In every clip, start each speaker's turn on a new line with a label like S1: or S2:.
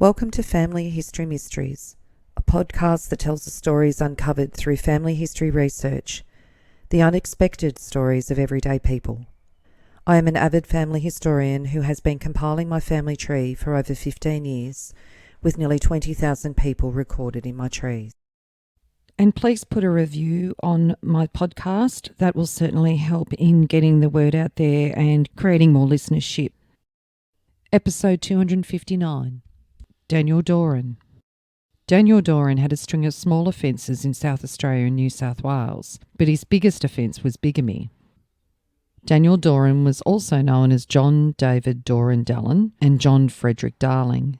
S1: Welcome to Family History Mysteries, a podcast that tells the stories uncovered through family history research, the unexpected stories of everyday people. I am an avid family historian who has been compiling my family tree for over 15 years, with nearly 20,000 people recorded in my trees. And please put a review on my podcast. That will certainly help in getting the word out there and creating more listenership. Episode 259. Daniel Doran. Daniel Doran had a string of small offences in South Australia and New South Wales, but his biggest offence was bigamy. Daniel Doran was also known as John David Doran Dallin and John Frederick Darling.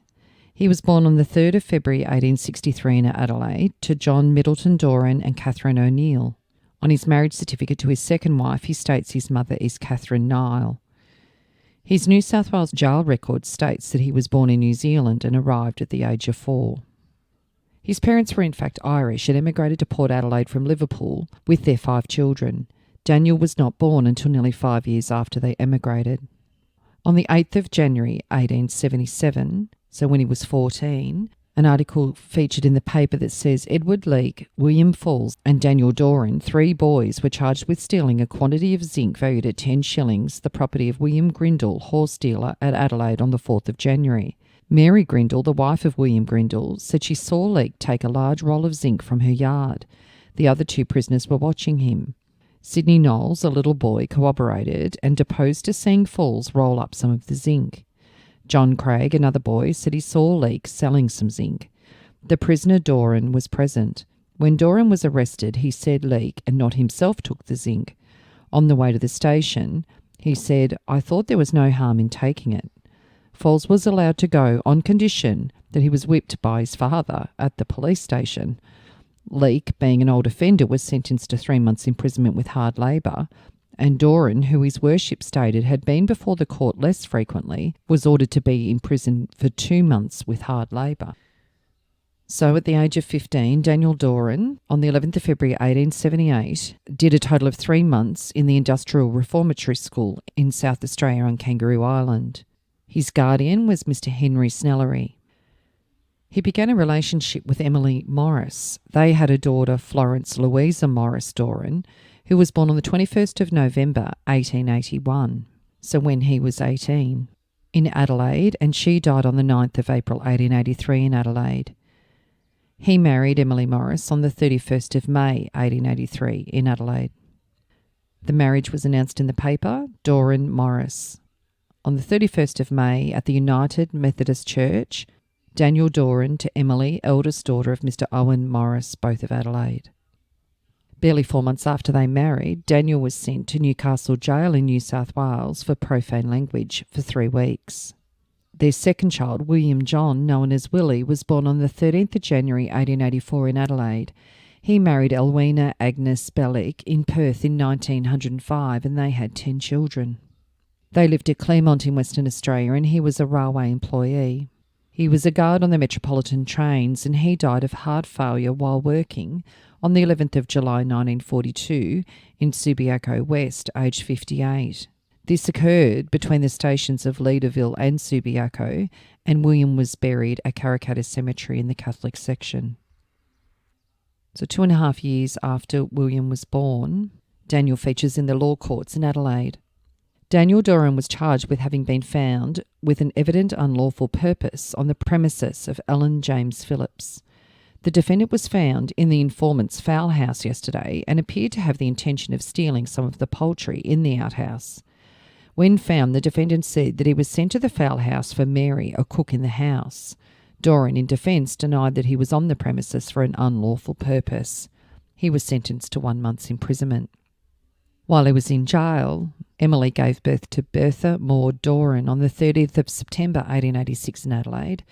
S1: He was born on the 3rd of February 1863 in Adelaide to John Middleton Doran and Catherine O'Neill. On his marriage certificate to his second wife, he states his mother is Catherine Nile. His New South Wales jail record states that he was born in New Zealand and arrived at the age of 4. His parents were in fact Irish and emigrated to Port Adelaide from Liverpool with their 5 children. Daniel was not born until nearly 5 years after they emigrated. On the 8th of January 1877, so when he was 14, an article featured in the paper that says Edward Leake, William Falls and Daniel Doran, 3 boys, were charged with stealing a quantity of zinc valued at 10 shillings, the property of William Grindle, horse dealer at Adelaide on the 4th of January. Mary Grindle, the wife of William Grindle, said she saw Leake take a large roll of zinc from her yard. The other 2 prisoners were watching him. Sydney Knowles, a little boy, corroborated and deposed to seeing Falls roll up some of the zinc. John Craig, another boy, said he saw Leake selling some zinc. The prisoner Doran was present. When Doran was arrested, he said Leake and not himself took the zinc. On the way to the station, he said, "I thought there was no harm in taking it." Falls was allowed to go on condition that he was whipped by his father at the police station. Leake, being an old offender, was sentenced to 3 months' imprisonment with hard labour, and Doran, who his worship stated had been before the court less frequently, was ordered to be in prison for 2 months with hard labour. So at the age of 15, Daniel Doran, on the 11th of February 1878, did a total of 3 months in the Industrial Reformatory School in South Australia on Kangaroo Island. His guardian was Mr. Henry Snellery. He began a relationship with Emily Morris. They had a daughter, Florence Louisa Morris Doran, who was born on the 21st of November 1881, so when he was 18, in Adelaide, and she died on the 9th of April 1883 in Adelaide. He married Emily Morris on the 31st of May 1883 in Adelaide. The marriage was announced in the paper, Doran Morris. On the 31st of May at the United Methodist Church, Daniel Doran to Emily, eldest daughter of Mr. Owen Morris, both of Adelaide. Barely 4 months after they married, Daniel was sent to Newcastle Jail in New South Wales for profane language for 3 weeks. Their second child, William John, known as Willie, was born on the 13th of January 1884 in Adelaide. He married Elwina Agnes Bellick in Perth in 1905 and they had 10 children. They lived at Claremont in Western Australia and he was a railway employee. He was a guard on the Metropolitan trains and he died of heart failure while working on the 11th of July 1942 in Subiaco West, aged 58. This occurred between the stations of Leaderville and Subiaco, and William was buried at Karrakatta Cemetery in the Catholic section. So 2.5 years after William was born, Daniel features in the law courts in Adelaide. Daniel Doran was charged with having been found with an evident unlawful purpose on the premises of Alan James Phillips. The defendant was found in the informant's fowl house yesterday and appeared to have the intention of stealing some of the poultry in the outhouse. When found, the defendant said that he was sent to the fowl house for Mary, a cook in the house. Doran, in defence, denied that he was on the premises for an unlawful purpose. He was sentenced to 1 month's imprisonment. While he was in jail, Emily gave birth to Bertha Maud Doran on the 30th of September 1886 in Adelaide.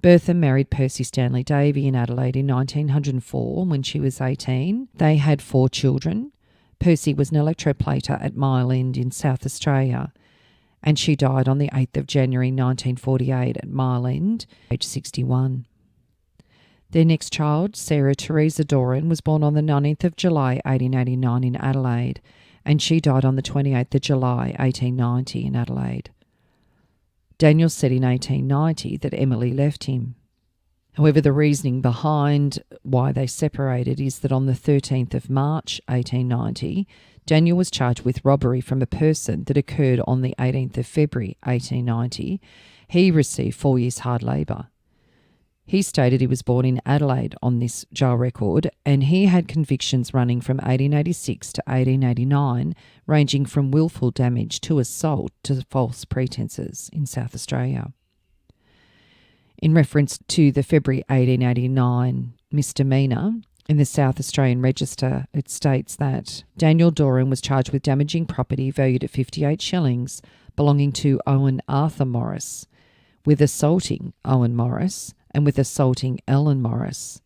S1: Bertha married Percy Stanley Davy in Adelaide in 1904 when she was 18. They had 4 children. Percy was an electroplater at Mile End in South Australia, and she died on the 8th of January 1948 at Mile End, aged 61. Their next child, Sarah Teresa Doran, was born on the 19th of July 1889 in Adelaide, and she died on the 28th of July 1890 in Adelaide. Daniel said in 1890 that Emily left him. However, the reasoning behind why they separated is that on the 13th of March 1890, Daniel was charged with robbery from a person that occurred on the 18th of February 1890. He received 4 years hard labour. He stated he was born in Adelaide on this jail record, and he had convictions running from 1886 to 1889, ranging from willful damage to assault to false pretences in South Australia. In reference to the February 1889 misdemeanor, in the South Australian Register, it states that Daniel Doran was charged with damaging property valued at 58 shillings belonging to Owen Arthur Morris, with assaulting Owen Morris and with assaulting Ellen Morris.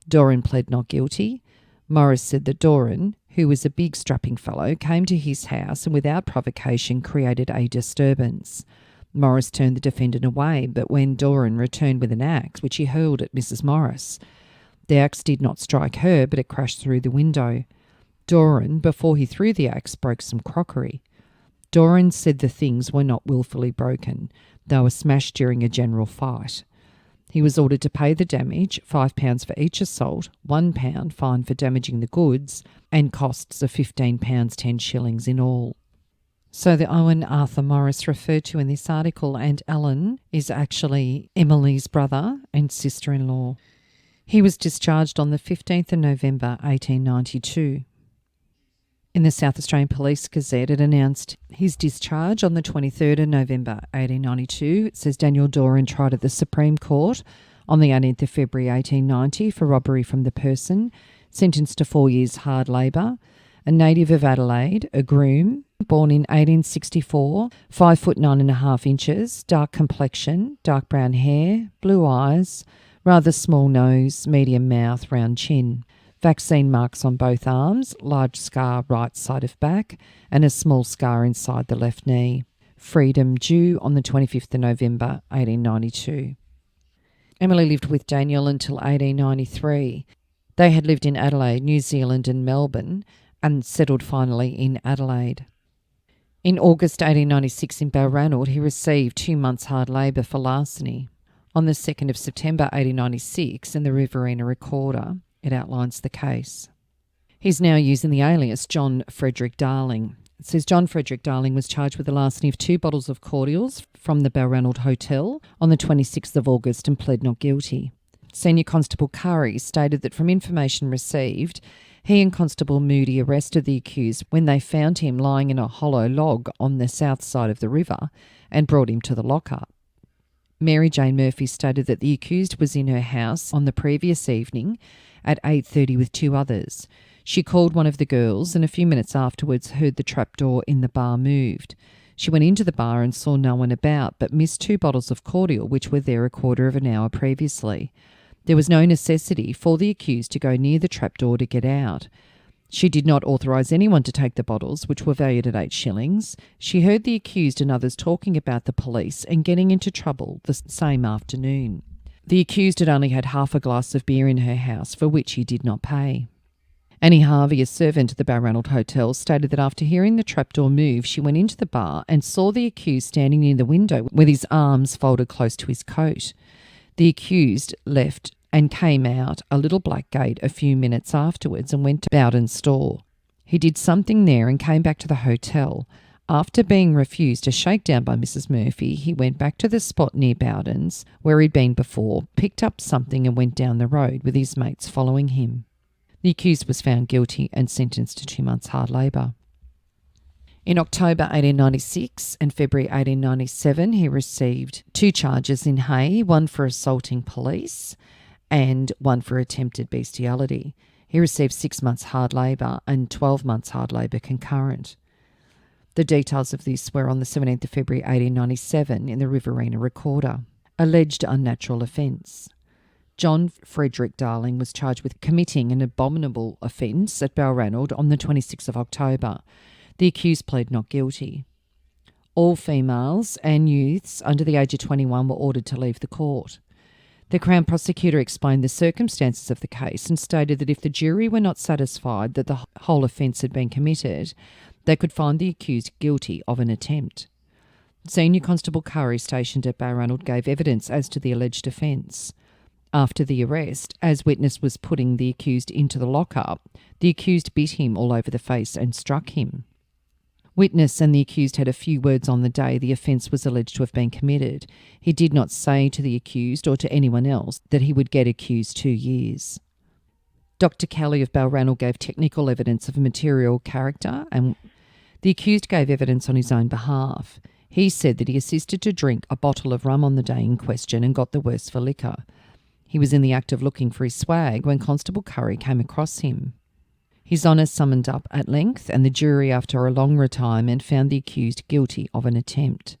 S1: Doran pled not guilty. Morris said that Doran, who was a big strapping fellow, came to his house and without provocation created a disturbance. Morris turned the defendant away, but when Doran returned with an axe, which he hurled at Mrs. Morris, the axe did not strike her, but it crashed through the window. Doran, before he threw the axe, broke some crockery. Doran said the things were not willfully broken. They were smashed during a general fight. He was ordered to pay the damage, £5 for each assault, £1 fine for damaging the goods, and costs of £15, 10 shillings in all. So the Owen Arthur Morris referred to in this article, and Ellen, is actually Emily's brother and sister-in-law. He was discharged on the 15th of November 1892. In the South Australian Police Gazette, it announced his discharge on the 23rd of November 1892. It says Daniel Doran tried at the Supreme Court on the 18th of February 1890 for robbery from the person, sentenced to 4 years hard labour, a native of Adelaide, a groom, born in 1864, 5 foot 9.5 inches, dark complexion, dark brown hair, blue eyes, rather small nose, medium mouth, round chin. Vaccine marks on both arms, large scar right side of back, and a small scar inside the left knee. Freedom due on the 25th of November 1892. Emily lived with Daniel until 1893. They had lived in Adelaide, New Zealand and Melbourne, and settled finally in Adelaide. In August 1896 in Balranald, he received 2 months hard labour for larceny. On the 2nd of September 1896, in the Riverina Recorder, it outlines the case. He's now using the alias John Frederick Darling. It says John Frederick Darling was charged with the larceny of 2 bottles of cordials from the Balranald Hotel on the 26th of August and pled not guilty. Senior Constable Curry stated that from information received, he and Constable Moody arrested the accused when they found him lying in a hollow log on the south side of the river and brought him to the lockup. Mary Jane Murphy stated that the accused was in her house on the previous evening at 8:30 with 2 others. She called one of the girls and a few minutes afterwards heard the trapdoor in the bar moved. She went into the bar and saw no one about, but missed 2 bottles of cordial which were there a quarter of an hour previously. There was no necessity for the accused to go near the trapdoor to get out. She did not authorise anyone to take the bottles, which were valued at 8 shillings. She heard the accused and others talking about the police and getting into trouble the same afternoon. The accused had only had half a glass of beer in her house, for which he did not pay. Annie Harvey, a servant at the Balranald Hotel, stated that after hearing the trapdoor move, she went into the bar and saw the accused standing near the window with his arms folded close to his coat. The accused left and came out a little black gate a few minutes afterwards and went to Bowden's store. He did something there and came back to the hotel. After being refused a shakedown by Mrs. Murphy, he went back to the spot near Bowden's, where he'd been before, picked up something and went down the road with his mates following him. The accused was found guilty and sentenced to 2 months hard labour. In October 1896 and February 1897, he received 2 charges in Hay, one for assaulting police and one for attempted bestiality. He received 6 months hard labour and 12 months hard labour concurrent. The details of this were on the 17th of February 1897 in the Riverina Recorder. Alleged unnatural offence. John Frederick Darling was charged with committing an abominable offence at Balranald on the 26th of October. The accused pled not guilty. All females and youths under the age of 21 were ordered to leave the court. The Crown Prosecutor explained the circumstances of the case and stated that if the jury were not satisfied that the whole offence had been committed, they could find the accused guilty of an attempt.
S2: Senior Constable Curry, stationed at Balranald, gave evidence as to the alleged offence. After the arrest, as witness was putting the accused into the lockup, the accused bit him all over the face and struck him. Witness and the accused had a few words on the day the offence was alleged to have been committed. He did not say to the accused or to anyone else that he would get accused 2 years. Dr. Kelly of Balranald gave technical evidence of a material character, and the accused gave evidence on his own behalf. He said that he assisted to drink a bottle of rum on the day in question and got the worse for liquor. He was in the act of looking for his swag when Constable Curry came across him. His Honour summoned up at length, and the jury, after a long retirement, found the accused guilty of an attempt.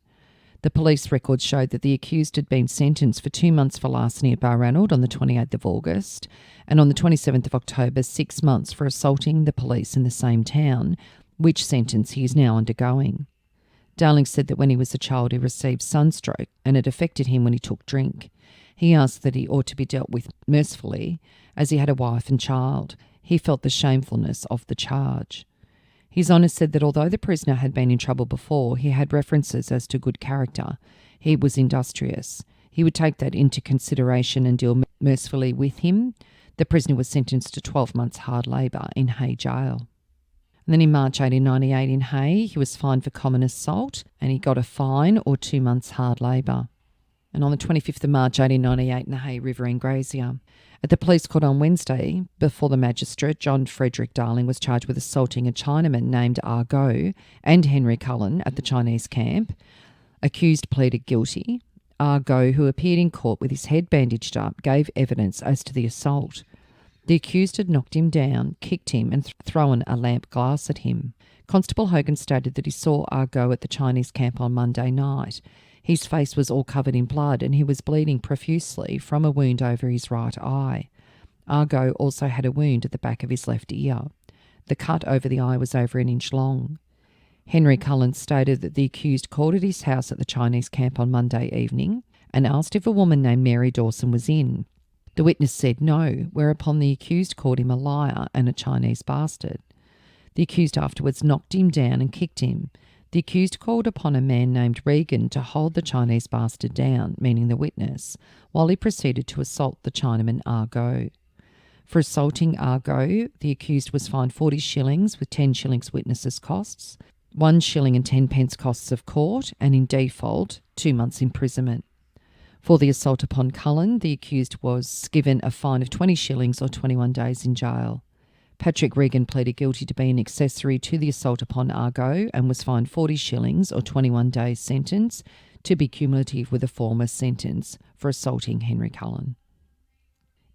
S2: The police records showed that the accused had been sentenced for 2 months for larceny at Balranald on the 28th of August, and on the 27th of October, 6 months for assaulting the police in the same town, which sentence he is now undergoing. Darling said that when he was a child he received sunstroke and it affected him when he took drink. He asked that he ought to be dealt with mercifully, as he had a wife and child. He felt the shamefulness of the charge. His Honour said that although the prisoner had been in trouble before, he had references as to good character. He was industrious. He would take that into consideration and deal mercifully with him. The prisoner was sentenced to 12 months hard labour in Hay Jail. And then in March 1898 in Hay, he was fined for common assault and he got a fine or 2 months hard labour. And on the 25th of March 1898 in the Hay River in Grazier. At the police court on Wednesday, before the magistrate, John Frederick Darling was charged with assaulting a Chinaman named Argo and Henry Cullen at the Chinese camp. Accused pleaded guilty. Argo, who appeared in court with his head bandaged up, gave evidence as to the assault. The accused had knocked him down, kicked him and thrown a lamp glass at him. Constable Hogan stated that he saw Argo at the Chinese camp on Monday night. His face was all covered in blood and he was bleeding profusely from a wound over his right eye. Argo also had a wound at the back of his left ear. The cut over the eye was over 1 inch long. Henry Cullen stated that the accused called at his house at the Chinese camp on Monday evening and asked if a woman named Mary Dawson was in. The witness said no, whereupon the accused called him a liar and a Chinese bastard. The accused afterwards knocked him down and kicked him. The accused called upon a man named Regan to hold the Chinese bastard down, meaning the witness, while he proceeded to assault the Chinaman Argo. For assaulting Argo, the accused was fined 40 shillings with 10 shillings witnesses' costs, 1 shilling and 10 pence costs of court, and in default, 2 months imprisonment. For the assault upon Cullen, the accused was given a fine of 20 shillings or 21 days in jail. Patrick Regan pleaded guilty to being accessory to the assault upon Argo and was fined 40 shillings or 21 days sentence to be cumulative with a former sentence for assaulting Henry Cullen.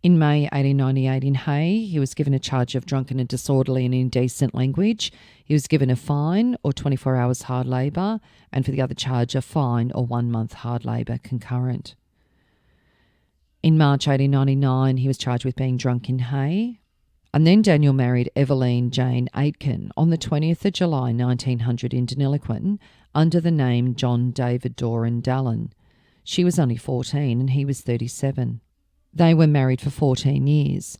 S2: In May 1898 in Hay, he was given a charge of drunken and disorderly and indecent language. He was given a fine or 24 hours hard labour, and for the other charge a fine or 1 month hard labour concurrent. In March 1899 he was charged with being drunk in Hay. And then Daniel married Eveline Jane Aitken on the 20th of July 1900 in Deniliquin under the name John David Doran Dallin. She was only 14 and he was 37. They were married for 14 years.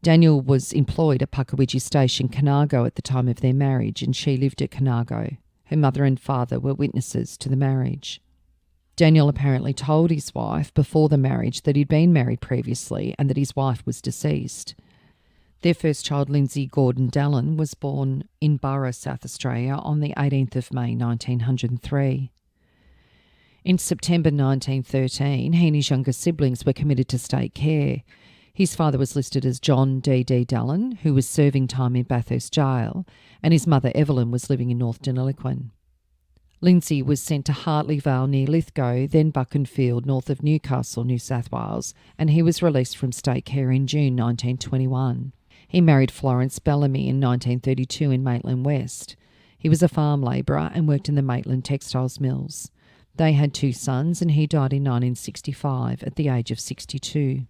S2: Daniel was employed at Puckawidgie Station, Carnargo at the time of their marriage, and she lived at Carnargo. Her mother and father were witnesses to the marriage. Daniel apparently told his wife before the marriage that he'd been married previously and that his wife was deceased. Their first child, Lindsay Gordon Dallin, was born in Burra, South Australia on the 18th of May 1903. In September 1913, he and his younger siblings were committed to state care. His father was listed as John D.D. Dallin, who was serving time in Bathurst Jail, and his mother Evelyn was living in North Deniliquin. Lindsay was sent to Hartley Vale near Lithgow, then Buckenfield, north of Newcastle, New South Wales, and he was released from state care in June 1921. He married Florence Bellamy in 1932 in Maitland West. He was a farm labourer and worked in the Maitland textiles mills. They had 2 sons and he died in 1965 at the age of 62.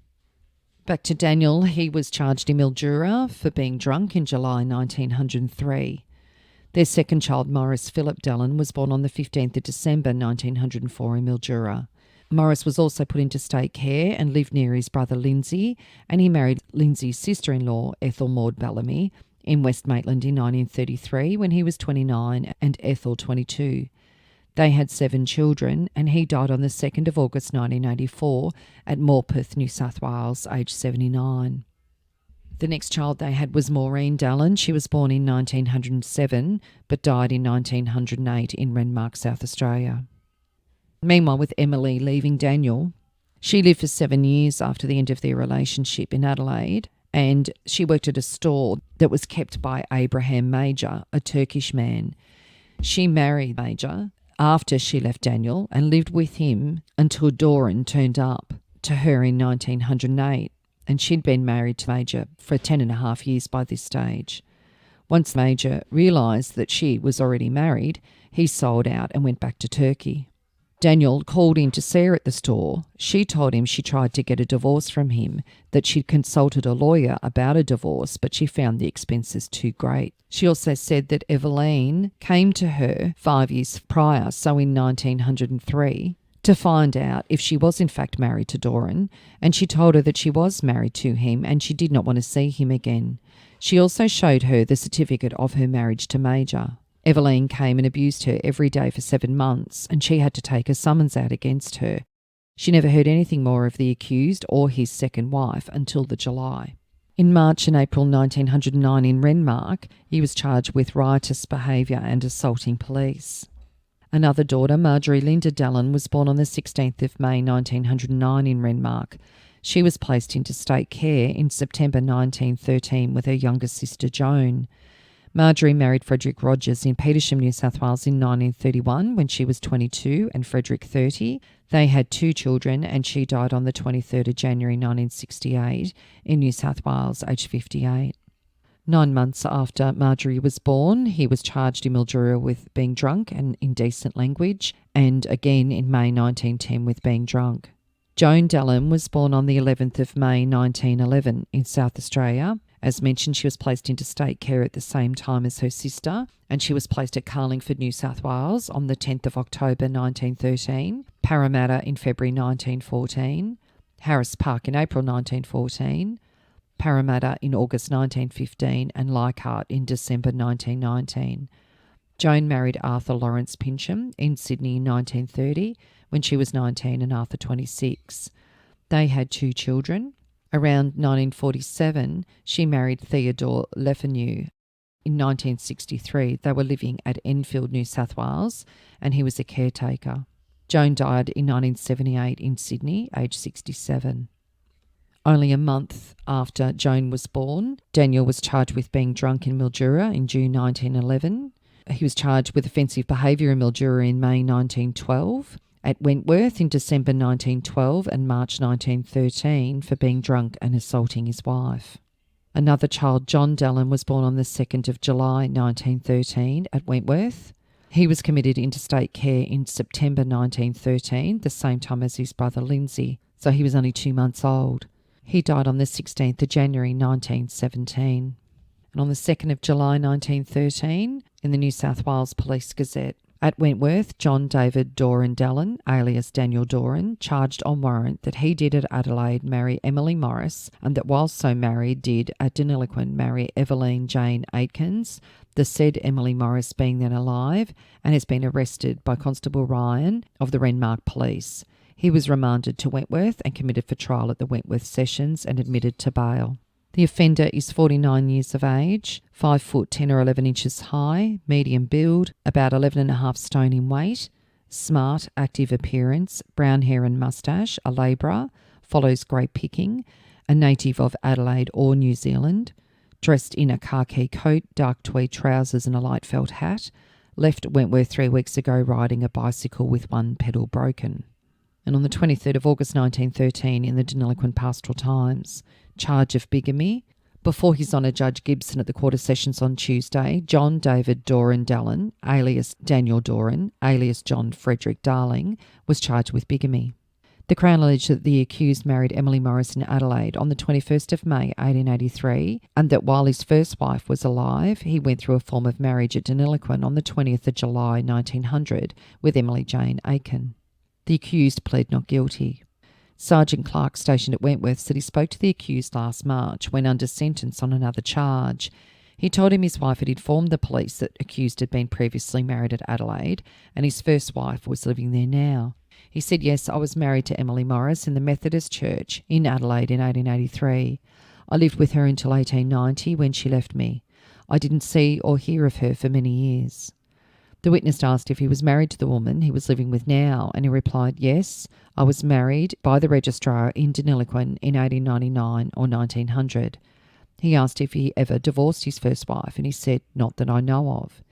S2: Back to Daniel, he was charged in Mildura for being drunk in July 1903. Their second child, Morris Philip Dallin, was born on the 15th of December 1904 in Mildura. Morris was also put into state care and lived near his brother Lindsay, and he married Lindsay's sister-in-law, Ethel Maud Bellamy, in West Maitland in 1933 when he was 29 and Ethel 22. They had 7 children, and he died on the 2nd of August 1984 at Morpeth, New South Wales, aged 79. The next child they had was Maureen Dallin. She was born in 1907 but died in 1908 in Renmark, South Australia. Meanwhile, with Emily leaving Daniel, she lived for 7 years after the end of their relationship in Adelaide, and she worked at a store that was kept by Abraham Major, a Turkish man. She married Major after she left Daniel and lived with him until Doran turned up to her in 1908, and she'd been married to Major for 10.5 years by this stage. Once Major realised that she was already married, he sold out and went back to Turkey. Daniel called in to see her at the store. She told him she tried to get a divorce from him, that she'd consulted a lawyer about a divorce, but she found the expenses too great. She also said that Eveline came to her 5 years prior, so in 1903, to find out if she was in fact married to Doran, and she told her that she was married to him and she did not want to see him again. She also showed her the certificate of her marriage to Major. Eveline came and abused her every day for 7 months, and she had to take a summons out against her. She never heard anything more of the accused or his second wife until the July. In March and April 1909 in Renmark, he was charged with riotous behaviour and assaulting police. Another daughter, Marjorie Linda Dallin, was born on the 16th of May 1909 in Renmark. She was placed into state care in September 1913 with her younger sister Joan. Marjorie married Frederick Rogers in Petersham, New South Wales in 1931 when she was 22 and Frederick 30. They had 2 children, and she died on the 23rd of January 1968 in New South Wales, aged 58. 9 months after Marjorie was born, he was charged in Mildura with being drunk and indecent language, and again in May 1910 with being drunk. Joan Dallin was born on the 11th of May 1911 in South Australia. As mentioned, she was placed into state care at the same time as her sister, and she was placed at Carlingford, New South Wales on the 10th of October 1913, Parramatta in February 1914, Harris Park in April 1914, Parramatta in August 1915, and Leichhardt in December 1919. Joan married Arthur Lawrence Pincham in Sydney in 1930 when she was 19 and Arthur 26. They had 2 children. Around 1947, she married Theodore Lefanu. In 1963, they were living at Enfield, New South Wales, and he was a caretaker. Joan died in 1978 in Sydney, aged 67. Only a month after Joan was born, Daniel was charged with being drunk in Mildura in June 1911. He was charged with offensive behaviour in Mildura in May 1912. At Wentworth in December 1912 and March 1913 for being drunk and assaulting his wife. Another child, John Dallin, was born on the 2nd of July 1913 at Wentworth. He was committed into state care in September 1913, the same time as his brother Lindsay, so he was only 2 months old. He died on the 16th of January 1917. And on the 2nd of July 1913, in the New South Wales Police Gazette, at Wentworth, John David Doran Dallin, alias Daniel Doran, charged on warrant that he did at Adelaide marry Emily Morris, and that whilst so married did at Deniliquin marry Eveline Jane Aitkins, the said Emily Morris being then alive, and has been arrested by Constable Ryan of the Renmark Police. He was remanded to Wentworth and committed for trial at the Wentworth Sessions and admitted to bail. The offender is 49 years of age, 5 foot 10 or 11 inches high, medium build, about 11.5 stone in weight, smart, active appearance, brown hair and moustache, a labourer, follows grape picking, a native of Adelaide or New Zealand, dressed in a khaki coat, dark tweed trousers and a light felt hat, left Wentworth 3 weeks ago riding a bicycle with one pedal broken. And on the 23rd of August 1913 in the Deniliquin Pastoral Times, charge of bigamy. Before His Honour Judge Gibson at the Quarter Sessions on Tuesday, John David Doran Dallin, alias Daniel Doran, alias John Frederick Darling, was charged with bigamy. The Crown alleged that the accused married Emily Morris in Adelaide on the 21st of May 1883, and that while his first wife was alive, he went through a form of marriage at Deniliquin on the 20th of July 1900 with Emily Jane Aiken. The accused pled not guilty. Sergeant Clark, stationed at Wentworth, said he spoke to the accused last March when under sentence on another charge. He told him his wife had informed the police that accused had been previously married at Adelaide and his first wife was living there now. He said, "Yes, I was married to Emily Morris in the Methodist Church in Adelaide in 1883. I lived with her until 1890 when she left me. I didn't see or hear of her for many years." The witness asked if he was married to the woman he was living with now, and he replied, "Yes, I was married by the registrar in Deniliquin in 1899 or 1900. He asked if he ever divorced his first wife, and he said, "Not that I know of."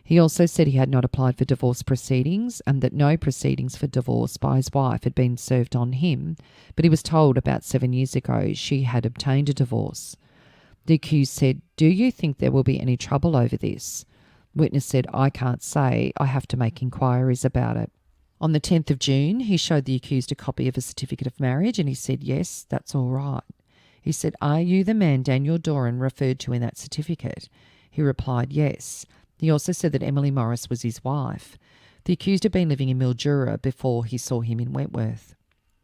S2: He also said he had not applied for divorce proceedings and that no proceedings for divorce by his wife had been served on him, but he was told about 7 years ago she had obtained a divorce. The accused said, "Do you think there will be any trouble over this?" Witness said, "I can't say. I have to make inquiries about it." On the 10th of June, he showed the accused a copy of a certificate of marriage and he said, "Yes, that's all right." He said, "Are you the man Daniel Doran referred to in that certificate?" He replied, "Yes." He also said that Emily Morris was his wife. The accused had been living in Mildura before he saw him in Wentworth.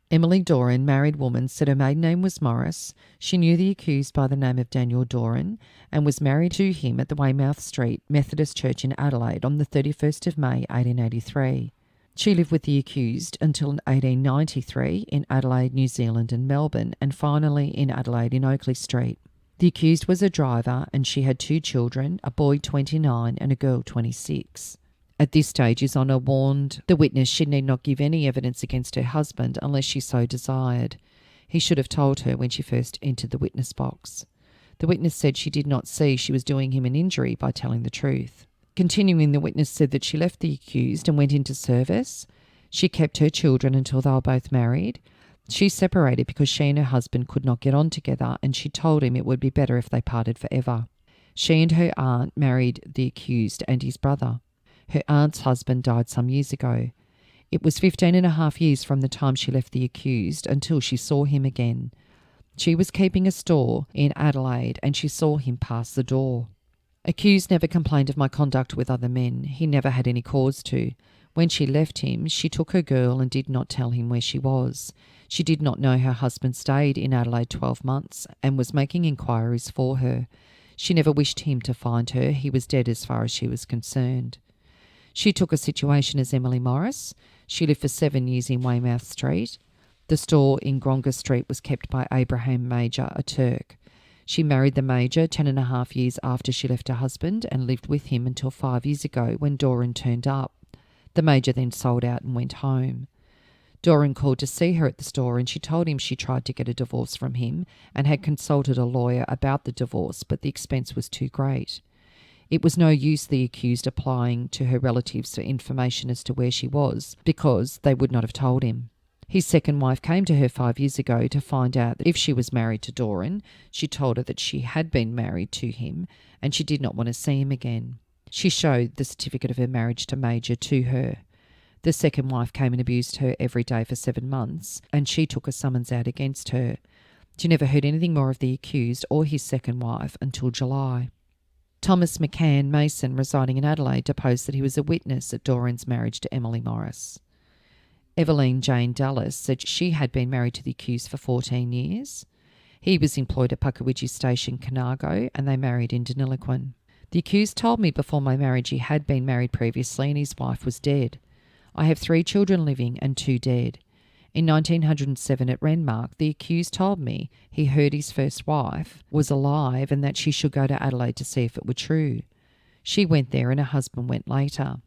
S2: Emily Doran, married woman, said her maiden name was Morris. She knew the accused by the name of Daniel Doran and was married to him at the Weymouth Street Methodist Church in Adelaide on the 31st of May 1883. She lived with the accused until 1893 in Adelaide, New Zealand and Melbourne, and finally in Adelaide in Oakley Street. The accused was a driver and she had 2 children, a boy 29 and a girl 26. At this stage, His Honour warned the witness she need not give any evidence against her husband unless she so desired. He should have told her when she first entered the witness box. The witness said she did not see she was doing him an injury by telling the truth. Continuing, the witness said that she left the accused and went into service. She kept her children until they were both married. She separated because she and her husband could not get on together, and she told him it would be better if they parted forever. She and her aunt married the accused and his brother. Her aunt's husband died some years ago. It was 15.5 years from the time she left the accused until she saw him again. She was keeping a store in Adelaide and she saw him pass the door. Accused never complained of my conduct with other men. He never had any cause to. When she left him, she took her girl and did not tell him where she was. She did not know her husband stayed in Adelaide 12 months and was making inquiries for her. She never wished him to find her. He was dead as far as she was concerned. She took a situation as Emily Morris. She lived for 7 years in Weymouth Street. The store in Gronga Street was kept by Abraham Major, a Turk. She married the Major 10.5 years after she left her husband and lived with him until 5 years ago when Doran turned up. The Major then sold out and went home. Doran called to see her at the store and she told him she tried to get a divorce from him and had consulted a lawyer about the divorce, but the expense was too great. It was no use the accused applying to her relatives for information as to where she was because they would not have told him. His second wife came to her 5 years ago to find out that if she was married to Doran. She told her that she had been married to him and she did not want to see him again. She showed the certificate of her marriage to Major to her. The second wife came and abused her every day for 7 months and she took a summons out against her. She never heard anything more of the accused or his second wife until July. Thomas McCann Mason, residing in Adelaide, deposed that he was a witness at Doran's marriage to Emily Morris. Eveline Jane Dallas said she had been married to the accused for 14 years. He was employed at Puckawidgie Station, Conago, and they married in Deniliquin. The accused told me before my marriage he had been married previously and his wife was dead. I have 3 children living and 2 dead. In 1907 at Renmark, the accused told me he heard his first wife was alive and that she should go to Adelaide to see if it were true. She went there and her husband went later.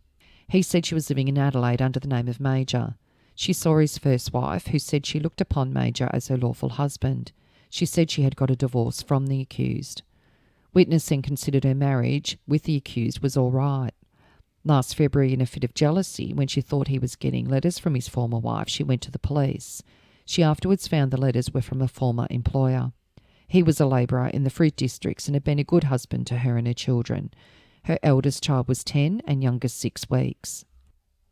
S2: He said she was living in Adelaide under the name of Major. She saw his first wife, who said she looked upon Major as her lawful husband. She said she had got a divorce from the accused. Witness then considered her marriage with the accused was all right. Last February, in a fit of jealousy, when she thought he was getting letters from his former wife, she went to the police. She afterwards found the letters were from a former employer. He was a labourer in the fruit districts and had been a good husband to her and her children. Her eldest child was 10 and youngest 6 weeks.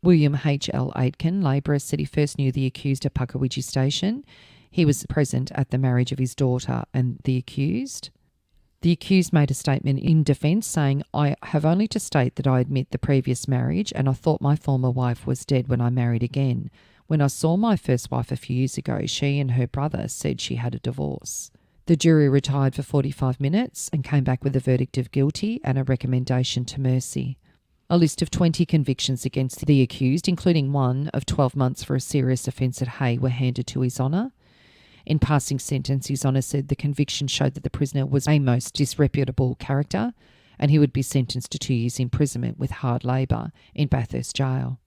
S2: William H.L. Aitken, labourer, said he first knew the accused at Puckawidgie Station. He was present at the marriage of his daughter and the accused. The accused made a statement in defence saying, "I have only to state that I admit the previous marriage and I thought my former wife was dead when I married again. When I saw my first wife a few years ago, she and her brother said she had a divorce." The jury retired for 45 minutes and came back with a verdict of guilty and a recommendation to mercy. A list of 20 convictions against the accused, including one of 12 months for a serious offence at Hay, were handed to His Honour. In passing sentence, His Honour said the conviction showed that the prisoner was a most disreputable character and he would be sentenced to 2 years imprisonment with hard labour in Bathurst Jail.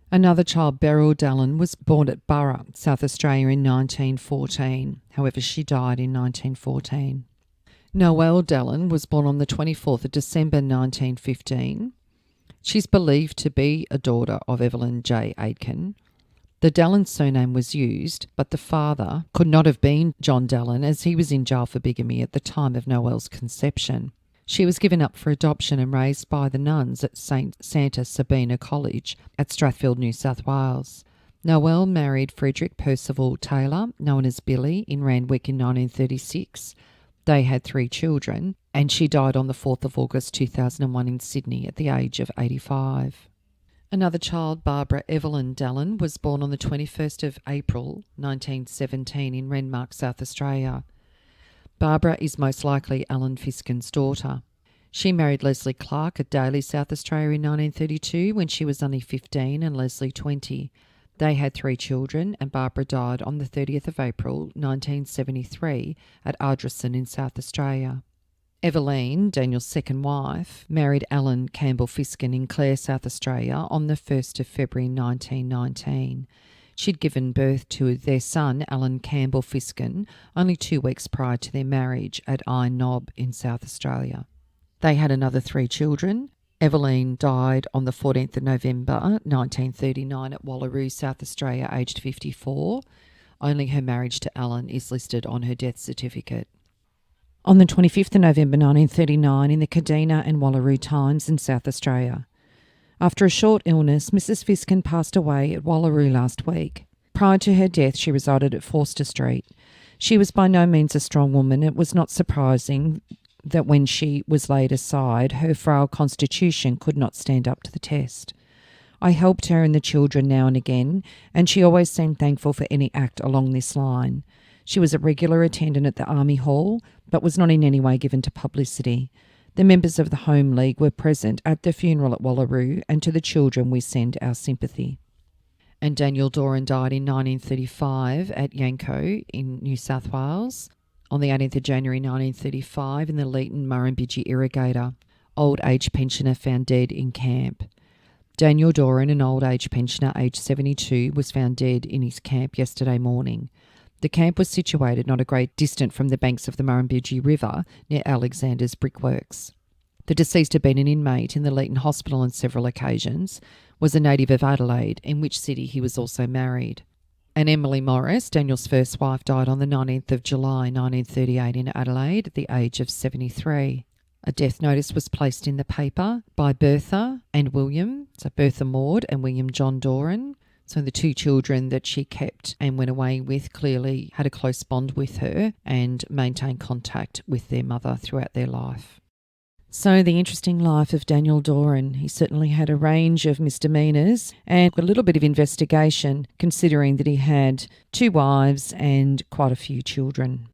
S2: Another child, Beryl Doran, was born at Borough, South Australia in 1914. However, she died in 1914. Noelle Doran was born on the 24th of December 1915. She's believed to be a daughter of Evelyn J. Aitken. The Doran surname was used, but the father could not have been John Doran as he was in jail for bigamy at the time of Noelle's conception. She was given up for adoption and raised by the nuns at St. Santa Sabina College at Strathfield, New South Wales. Noelle married Frederick Percival Taylor, known as Billy, in Randwick in 1936. They had 3 children, and she died on the 4th of August 2001 in Sydney at the age of 85. Another child, Barbara Evelyn Doran, was born on the 21st of April 1917 in Renmark, South Australia. Barbara is most likely Alan Fiskin's daughter. She married Leslie Clark at Daly, South Australia in 1932 when she was only 15 and Leslie 20. They had 3 children and Barbara died on the 30th of April 1973 at Ardrossan in South Australia. Eveline, Daniel's second wife, married Alan Campbell Fiskin in Clare, South Australia on the 1st of February 1919. She'd given birth to their son, Alan Campbell Fiskin, only 2 weeks prior to their marriage at Iron Knob in South Australia. They had another 3 children. Eveline died on the 14th of November 1939 at Wallaroo, South Australia, aged 54. Only her marriage to Alan is listed on her death certificate. On the 25th of November 1939 in the Kadina and Wallaroo Times in South Australia. After a short illness, Mrs. Fiskin passed away at Wallaroo last week. Prior to her death, she resided at Forster Street. She was by no means a strong woman. It was not surprising that when she was laid aside, her frail constitution could not stand up to the test. I helped her and the children now and again, and she always seemed thankful for any act along this line. She was a regular attendant at the Army Hall, but was not in any way given to publicity. The members of the Home League were present at the funeral at Wallaroo, and to the children we send our sympathy. And Daniel Doran died in 1935 at Yanco in New South Wales. On the 18th of January 1935 in the Leeton Murrumbidgee Irrigator. Old age pensioner found dead in camp. Daniel Doran, an old age pensioner aged 72, was found dead in his camp yesterday morning. The camp was situated not a great distance from the banks of the Murrumbidgee River near Alexander's Brickworks. The deceased had been an inmate in the Leeton Hospital on several occasions, was a native of Adelaide, in which city he was also married. And Emily Morris, Daniel's first wife, died on the 19th of July 1938 in Adelaide at the age of 73. A death notice was placed in the paper by Bertha and William, so Bertha Maud and William John Doran. So the 2 children that she kept and went away with clearly had a close bond with her and maintained contact with their mother throughout their life. So the interesting life of Daniel Doran. He certainly had a range of misdemeanours and a little bit of investigation considering that he had 2 wives and quite a few children.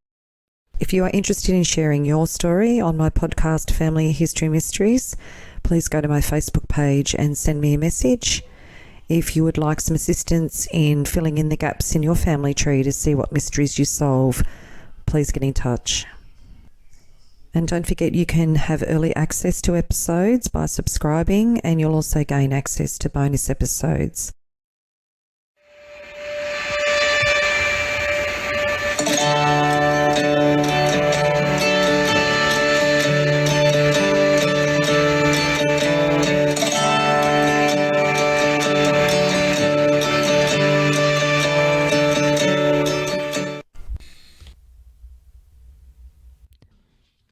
S1: If you are interested in sharing your story on my podcast Family History Mysteries, please go to my Facebook page and send me a message. If you would like some assistance in filling in the gaps in your family tree to see what mysteries you solve, please get in touch. And don't forget you can have early access to episodes by subscribing, and you'll also gain access to bonus episodes.